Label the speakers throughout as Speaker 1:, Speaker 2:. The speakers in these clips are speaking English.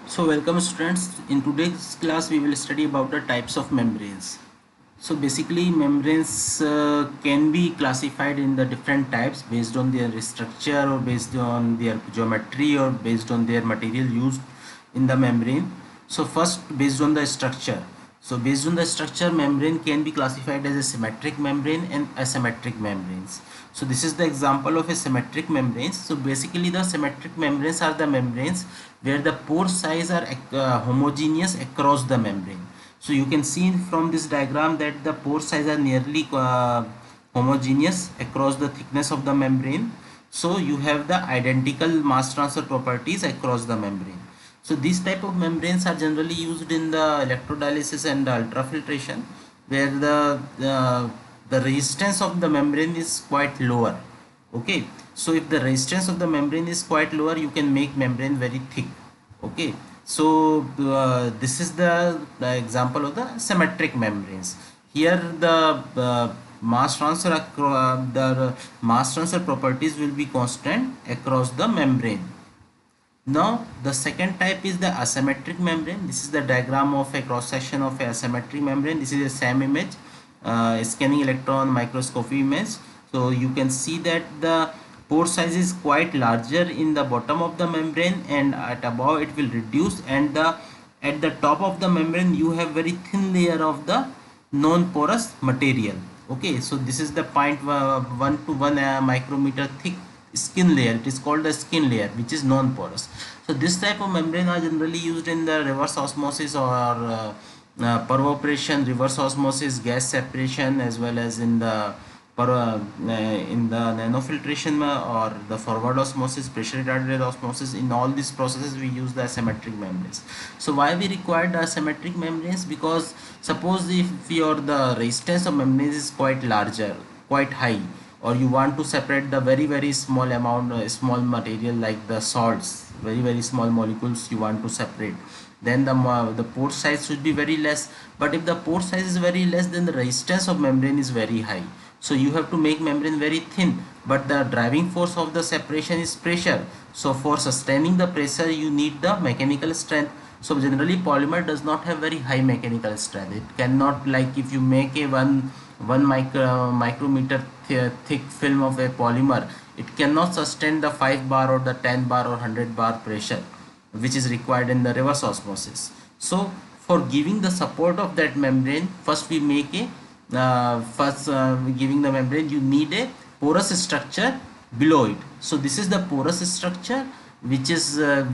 Speaker 1: So welcome students. In today's class we will study about the types of membranes. So basically membranes can be classified in the different types based on their structure or based on their geometry or based on their material used in the membrane. So first, based on the structure. So based on the structure, membrane can be classified as a symmetric membrane and asymmetric membranes. So this is the example of a symmetric membranes. So basically the symmetric membranes are the membranes where the pore size are homogeneous across the membrane. So you can see from this diagram that the pore size are nearly homogeneous across the thickness of the membrane. So you have the identical mass transfer properties across the membrane. So these type of membranes are generally used in the electrodialysis and ultrafiltration, where the resistance of the membrane is quite lower. Okay, so if the resistance of the membrane is quite lower, you can make membrane very thick. Okay, so this is the example of the symmetric membranes. Here the mass transfer properties will be constant across the membrane. Now the second type is the asymmetric membrane. This is the diagram of a cross section of a asymmetric membrane. This is a SEM image, scanning electron microscopy image. So you can see that the pore size is quite larger in the bottom of the membrane, and at above it will reduce, and at the top of the membrane you have very thin layer of the non-porous material. Okay, so this is the 0.1 to 1 micrometer thick skin layer. It is called the skin layer, which is non-porous. So this type of membrane are generally used in the reverse osmosis or perforation, reverse osmosis, gas separation, as well as in the in the nanofiltration or the forward osmosis, pressure retarded osmosis. In all these processes we use the asymmetric membranes. So why we require the asymmetric membranes? Because suppose if your the resistance of membranes is quite larger, quite high, or you want to separate the very small amount, small material like the salts, very small molecules you want to separate, then the pore size should be very less. But if the pore size is very less, then the resistance of membrane is very high. So you have to make membrane very thin, but the driving force of the separation is pressure. So for sustaining the pressure you need the mechanical strength. So generally polymer does not have very high mechanical strength. It cannot, like if you make a one micrometer thick film of a polymer, it cannot sustain the 5 bar or the 10 bar or 100 bar pressure which is required in the reverse osmosis. So for giving the support of that membrane, first we make a giving the membrane, you need a porous structure below it. So this is the porous structure, which is the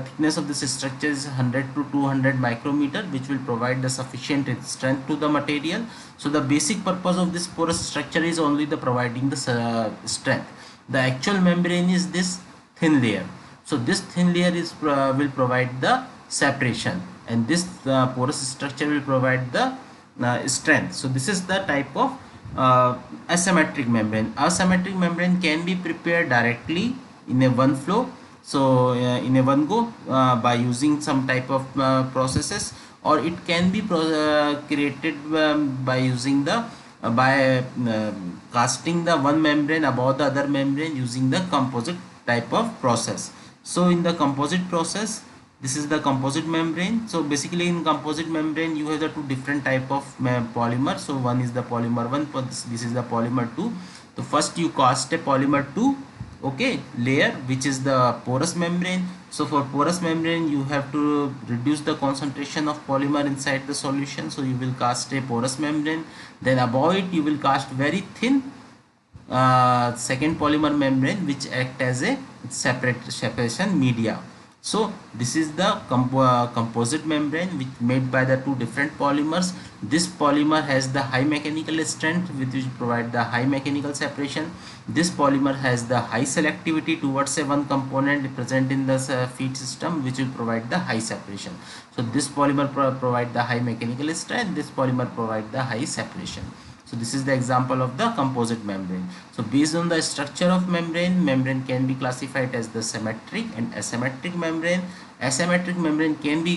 Speaker 1: thickness of this structure is 100 to 200 micrometer, which will provide the sufficient strength to the material. So the basic purpose of this porous structure is only the providing the strength. The actual membrane is this thin layer. So this thin layer is will provide the separation, and this porous structure will provide the strength. So this is the type of asymmetric membrane. Asymmetric membrane can be prepared directly in a one flow, so in a one go, by using some type of processes, or it can be created by using the casting the one membrane above the other membrane using the composite type of process. So in the composite process, this is the composite membrane. So basically in composite membrane you have the two different type of polymer. So one is the polymer 1, this is the polymer 2. So first you cast a polymer 2, okay, layer, which is the porous membrane. So for porous membrane you have to reduce the concentration of polymer inside the solution, so you will cast a porous membrane. Then above it you will cast very thin second polymer membrane, which act as a separation media. So this is the composite membrane, which made by the two different polymers. This polymer has the high mechanical strength, which provide the high mechanical separation. This polymer has the high selectivity towards a one component present in the feed system, which will provide the high separation. So this polymer provide the high mechanical strength, this polymer provide the high separation. So this is the example of the composite membrane. So based on the structure of membrane, membrane can be classified as the symmetric and asymmetric membrane. Asymmetric membrane can be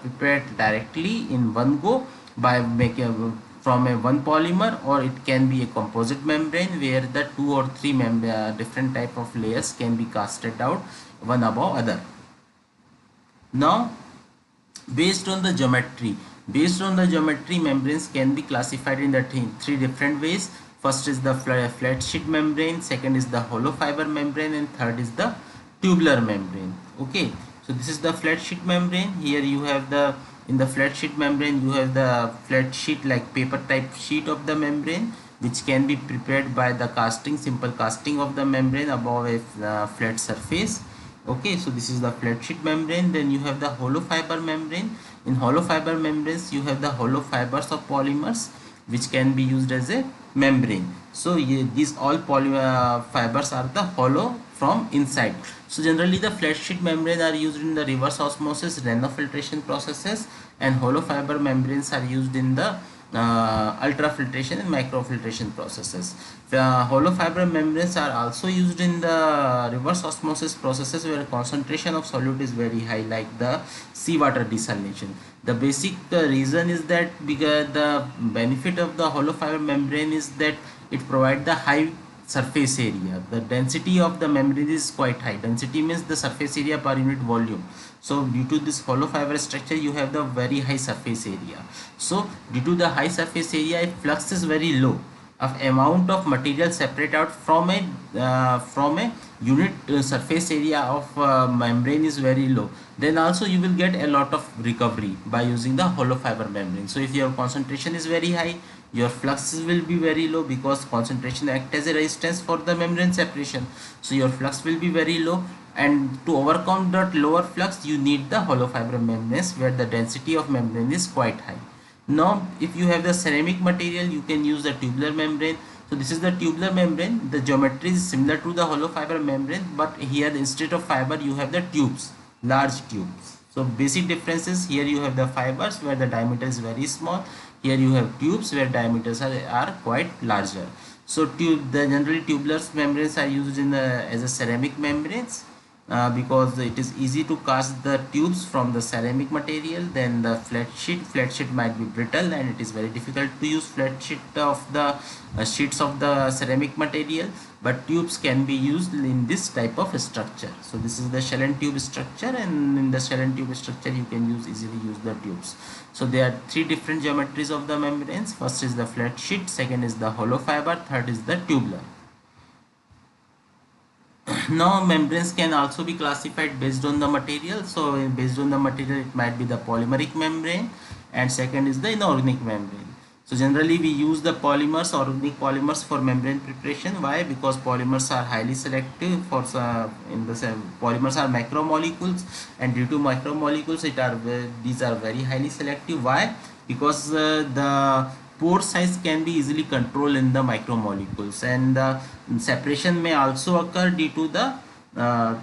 Speaker 1: prepared directly in one go by making from a one polymer, or it can be a composite membrane where the two or three different type of layers can be casted out one above other. Now, based on the geometry, membranes can be classified in the three different ways. First is the flat sheet membrane, second is the hollow fiber membrane, and third is the tubular membrane. Okay, so this is the flat sheet membrane. Here you have the, in the flat sheet membrane you have the flat sheet, like paper type sheet of the membrane, which can be prepared by the casting, simple casting of the membrane above a flat surface. Okay, so this is the flat sheet membrane. Then you have the hollow fiber membrane. In hollow fiber membranes you have the hollow fibers of polymers, which can be used as a membrane. So these all fibers are the hollow from inside. So generally the flat sheet membrane are used in the reverse osmosis, nanofiltration processes, and hollow fiber membranes are used in the ultrafiltration and microfiltration processes. Hollow fiber membranes are also used in the reverse osmosis processes, where concentration of solute is very high, like the seawater desalination. The basic reason is that because the benefit of the hollow fiber membrane is that it provides the high surface area. The density of the membrane is quite high. Density means the surface area per unit volume. So due to this hollow fiber structure you have the very high surface area. So due to the high surface area, flux is very low. Of amount of material separate out from a unit surface area of membrane is very low. Then also you will get a lot of recovery by using the hollow fiber membrane. So if your concentration is very high, your flux will be very low, because concentration acts as a resistance for the membrane separation. So your flux will be very low, and to overcome that lower flux you need the hollow fiber membranes, where the density of membrane is quite high. Now if you have the ceramic material, you can use the tubular membrane. So this is the tubular membrane. The geometry is similar to the hollow fiber membrane, but here instead of fiber you have the tubes, large tubes. So basic differences: here you have the fibers where the diameter is very small, here you have tubes where diameters are quite larger. So generally tubular membranes are used in the as a ceramic membranes, because it is easy to cast the tubes from the ceramic material. Then the flat sheet might be brittle, and it is very difficult to use flat sheet of the sheets of the ceramic material, but tubes can be used in this type of structure. So this is the shell and tube structure, and in the shell and tube structure you can easily use the tubes. So there are three different geometries of the membranes. First is the flat sheet, second is the hollow fiber, third is the tubular. Now membranes can also be classified based on the material. So based on the material it might be the polymeric membrane, and second is the inorganic membrane. So generally we use the organic polymers for membrane preparation. Why? Because polymers are highly selective for polymers are macromolecules, and due to macromolecules these are very highly selective. Why? Because the pore size can be easily controlled in the micromolecules, and separation may also occur uh,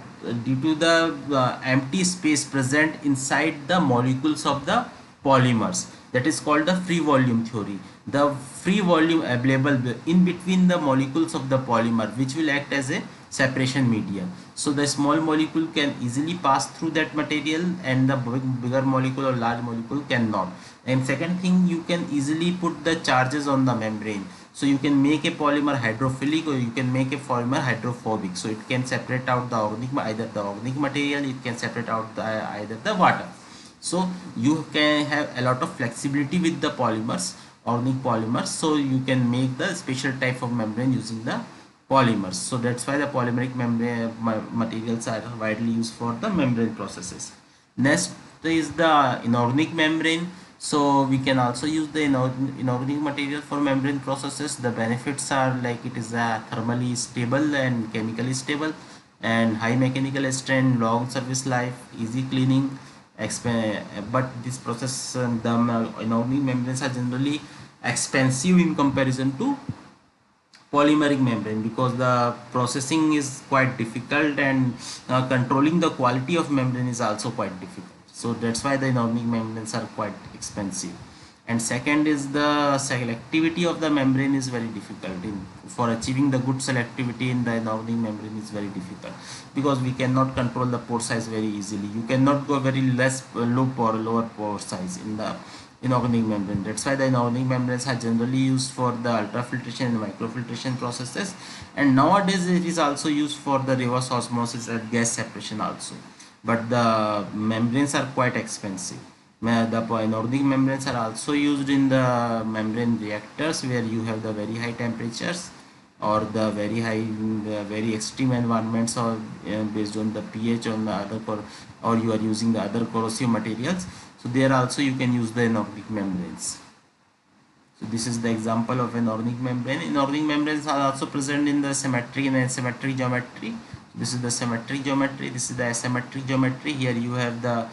Speaker 1: due to the empty space present inside the molecules of the polymers. That is called the free volume theory. The free volume available in between the molecules of the polymer, which will act as a separation medium. So the small molecule can easily pass through that material, and the bigger molecule or large molecule cannot. And second thing, you can easily put the charges on the membrane. So you can make a polymer hydrophilic, or you can make a polymer hydrophobic. So it can separate out the either the organic material, it can separate out either the water. So you can have a lot of flexibility with the polymers, organic polymers. So you can make the special type of membrane using the polymers. So that's why the polymeric membrane materials are widely used for the membrane processes. Next is the inorganic membrane. So we can also use the inorganic material for membrane processes. The benefits are like it is thermally stable and chemically stable, and high mechanical strength, long service life, easy cleaning. But this process, the inorganic membranes are generally expensive in comparison to polymeric membrane, because the processing is quite difficult, and controlling the quality of membrane is also quite difficult. So that's why the inorganic membranes are quite expensive. And second is the selectivity of the membrane is very difficult. For achieving the good selectivity in the inorganic membrane is very difficult, because we cannot control the pore size very easily. You cannot go very lower pore size in the inorganic membrane. That's why the inorganic membranes are generally used for the ultrafiltration and microfiltration processes, and nowadays it is also used for the reverse osmosis and gas separation also. but the membranes are quite expensive. The inorganic membranes are also used in the membrane reactors where you have the very high temperatures or the very high, the very extreme environments, or based on the pH on the other or you are using the other corrosive materials. So there also you can use the inorganic membranes. So this is the example of an organic membrane. Inorganic membranes are also present in the symmetric and asymmetric geometry. This is the symmetric geometry. This is the asymmetric geometry. Here you have the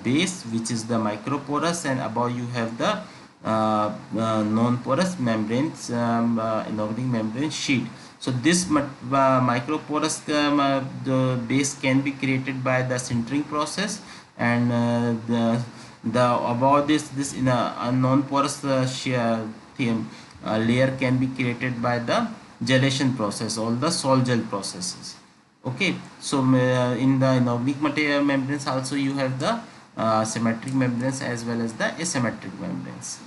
Speaker 1: base, which is the microporous, and above you have the non-porous membranes, inorganic membrane sheet. So this microporous the base can be created by the sintering process, and the above this in a non-porous shear layer can be created by the gelation process, all the sol gel processes. Okay, so in the inorganic material membranes also you have the symmetric membranes as well as the asymmetric membranes.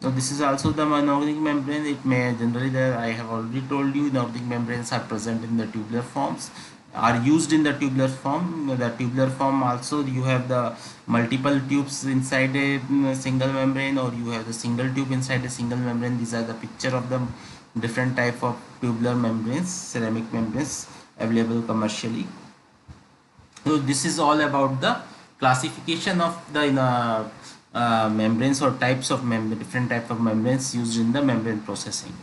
Speaker 1: So this is also the inorganic membrane. It may generally, I have already told you, inorganic membranes are present in the tubular forms, are used in the tubular form. The tubular form also you have the multiple tubes inside a single membrane, or you have the single tube inside a single membrane. These are the picture of the different type of tubular membranes, ceramic membranes available commercially. So this is all about the classification of the membranes or types of different type of membranes used in the membrane processing.